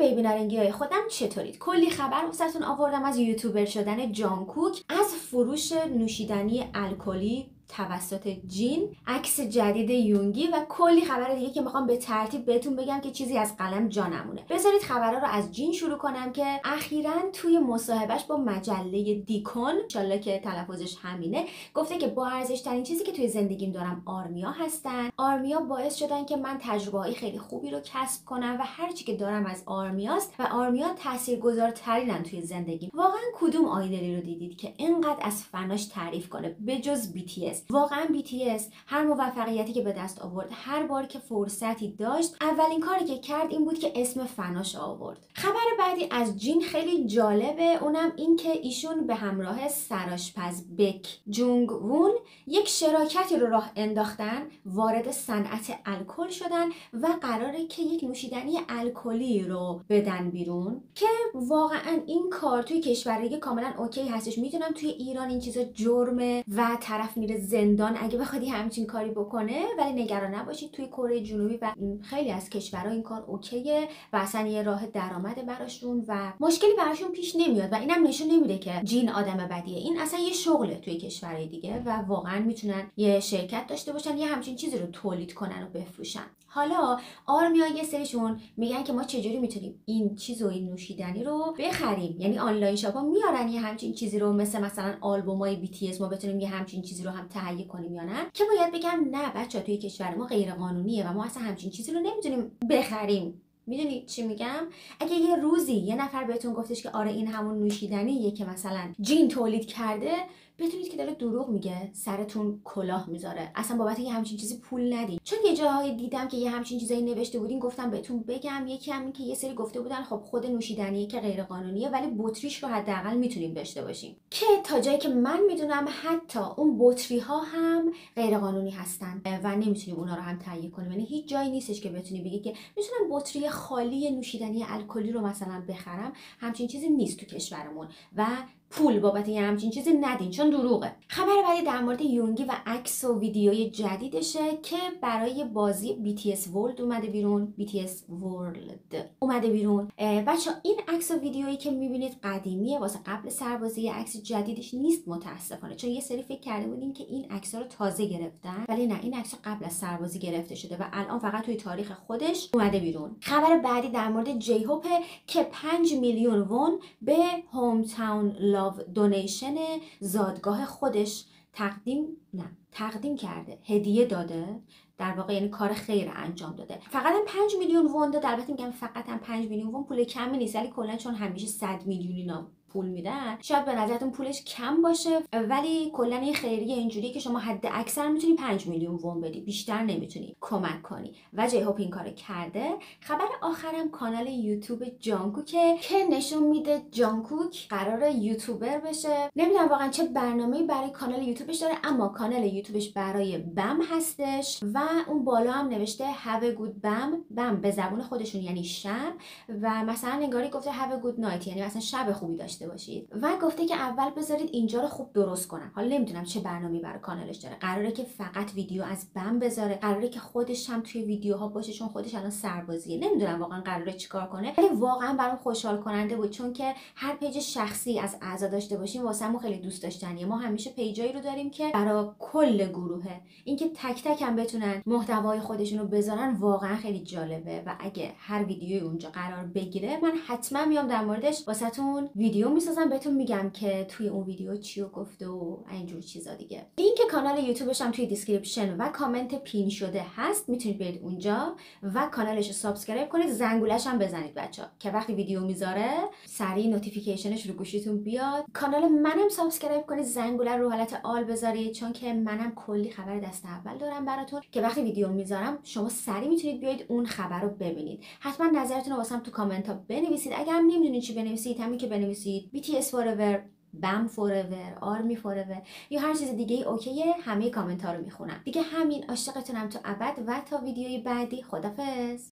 بیبی نارنگی های خودم چطورید؟ کلی خبر واسهتون آوردم از یوتیوبر شدن جانگکوک، از فروش نوشیدنی الکلی توسط جین، عکس جدید یونگی و کلی خبر دیگه که میخوام به ترتیب بهتون بگم که چیزی از قلم جا نمونه. بذارید خبرها رو از جین شروع کنم که اخیراً توی مصاحبهش با مجله دیکون، ان شاءالله که تلفظش همینه، گفته که با ارزش ترین چیزی که توی زندگیم دارم آرمیا هستن. آرمیا باعث شدن که من تجربه‌های خیلی خوبی رو کسب کنم و هر چی که دارم از آرمیاست و آرمیا تاثیرگذارترینن توی زندگیم. واقعاً کدوم آیدلی رو دیدید که اینقدر از فناش تعریف کنه بجز BTS؟ واقعا BTS هر موفقیتی که به دست آورد، هر بار که فرصتی داشت، اولین کاری که کرد این بود که اسم فناش آورد. خبر بعدی از جین خیلی جالبه، اونم این که ایشون به همراه سرآشپز بک جونگ وون یک شراکتی رو راه انداختن، وارد صنعت الکل شدن و قراره که یک نوشیدنی الکلی رو بدن بیرون که واقعا این کار توی کشورهای کاملا اوکی هستش. میدونم توی ایران این چیزا جرمه و طرف میره زندان اگه بخواد همچین کاری بکنه، ولی نگران نباشید توی کره جنوبی و خیلی از کشورها این کار اوکیه و اصلا یه راه درآمد براشون و مشکلی براشون پیش نمیاد و اینم نشون نمیده که جین آدم بدیه. این اصلا یه شغله توی کشورهای دیگه و واقعا میتونن یه شرکت داشته باشن یه همچین چیزی رو تولید کنن و بفروشن. حالا آرمیا یه سریشون میگن که ما چجوری میتونیم این چیز و این نوشیدنی رو بخریم، یعنی آنلاین شاپا میارن یه همچین چیزی رو مثلا آلبومای BTS ما بتونیم یه همچین چیزی رو هم تهیه کنیم یا نه. که باید بگم نه بچه‌ها، توی کشور ما غیر قانونیه و ما اصلا همچین چیزی رو نمیتونیم بخریم. میدونید چی میگم؟ اگه یه روزی یه نفر بهتون گفتش که آره این همون نوشیدنیه که مثلا جین تولید کرده، بدونید که داره دروغ میگه، سرتون کلاه میذاره. اصلا بابت یه همچین چیزی پول ندید. چون یه جاهای دیدم که یه همچین چیزایی نوشته بودین، گفتم بهتون بگم. یکی همین که یه سری گفته بودن خب خود نوشیدنیه که غیر قانونیه ولی بطریش رو حداقل میتونیم داشته باشیم، که تا جایی که من میدونم حتی اون بطری ها هم غیر قانونی هستن و نمیتونیم اونا رو هم تهیه کنیم. یعنی هیچ جایی نیستش که بتونی بگی که میتونم بطری خالی نوشیدنی الکلی رو مثلا بخرم. همچین چیزی نیست تو کشورمون و پول بابت یه همچین چیزی ندین چون دروغه. خبر بعدی در مورد یونگی و عکس و ویدیوی جدیدشه که برای بازی BTS World اومده بیرون. BTS World اومده بیرون. بچه‌ها این عکس و ویدیویی که میبینید قدیمیه، واسه قبل سربازی. عکس جدیدش نیست متاسفانه، چون یه سری فکر کرده بودین که این عکس‌ها رو تازه گرفتن، ولی نه، این عکس قبل از سربازی گرفته شده و الان فقط توی تاریخ خودش اومده بیرون. خبر بعدی در مورد جیهوپ که 5 میلیون وون به هوم تاون دونیشن زادگاه خودش تقدیم کرده، هدیه داده. در واقع یعنی کار خیر انجام داده. فقط هم 5 میلیون وون داد. البته میگم فقط هم 5 میلیون وون پول کمی نیست، ولی کلا چون همیشه 100 میلیون پول میدن شاید به نظرتون پولش کم باشه، ولی کلا یه خیریه اینجوریه که شما حد اکثر میتونی 5 میلیون وون بدی، بیشتر نمیتونی کمک کنی و جیهوپ این کارو کرده. خبر آخرم کانال یوتیوب جانگکوکه که نشون میده جانگکوک قراره یوتیوبر بشه. نمیدونم واقعا چه برنامه‌ای برای کانال یوتیوبش داره، اما کانال یوتیوبش برای بم هستش و اون بالا هم نوشته have a good بم به زبون خودشون یعنی شب، و مثلا انگاری گفته have a good night یعنی مثلا شب خوبی داشته باشید، و گفته که اول بذارید اینجا رو خوب درست کنم. حالا نمیدونم چه برنامه‌ای برای کانالش داره. قراره که فقط ویدیو از بم بذاره، قراره که خودش هم توی ویدیوها باشه چون خودش الان سربازیه. نمیدونم واقعا قراره چیکار کنه، ولی واقعا برام خوشحال کننده بود چون که هر پیج شخصی از اعضا داشته باشیم واسمون خیلی دوست داشتنیه. ما همیشه پیجایی رو داریم که برای کل گروهه، اینکه تک تک هم بتونن محتوای خودشون رو بذارن واقعا خیلی جالبه و اگه هر ویدیوی اونجا قرار بگیره من حتما میام در موردش واسهتون ویدیو میسازم، بهتون میگم که توی اون ویدیو چیو گفته و اینجور چیزا دیگه. لینک کانال یوتیوبش هم توی دیسکریپشن و کامنت پین شده هست، میتونید برید اونجا و کانالش رو سابسکرایب کنید، زنگولش هم بزنید بچه‌ها که وقتی ویدیو میذاره سریع نوتیفیکیشنش رو گوشیتون بیاد. کانال منم سابسکرایب کنید، زنگوله رو حالت آل بذارید چون که منم کلی خبر دست اول دارم براتون که وقتی ویدیو میذارم شما سریع میتونید بیاید اون خبر رو ببینید. حتما نظرتون رو واسم تو کامنت ها بنویسید. اگر هم نمیدونید چی بنویسید همین که بنویسید BTS forever، بم فوراور، آرمی فوراور یا هر چیز دیگه ای اوکیه. همه کامنت ها رو میخونم دیگه. همین، عاشقتونم تو ابد و تا ویدیوی بعدی. خدافظ.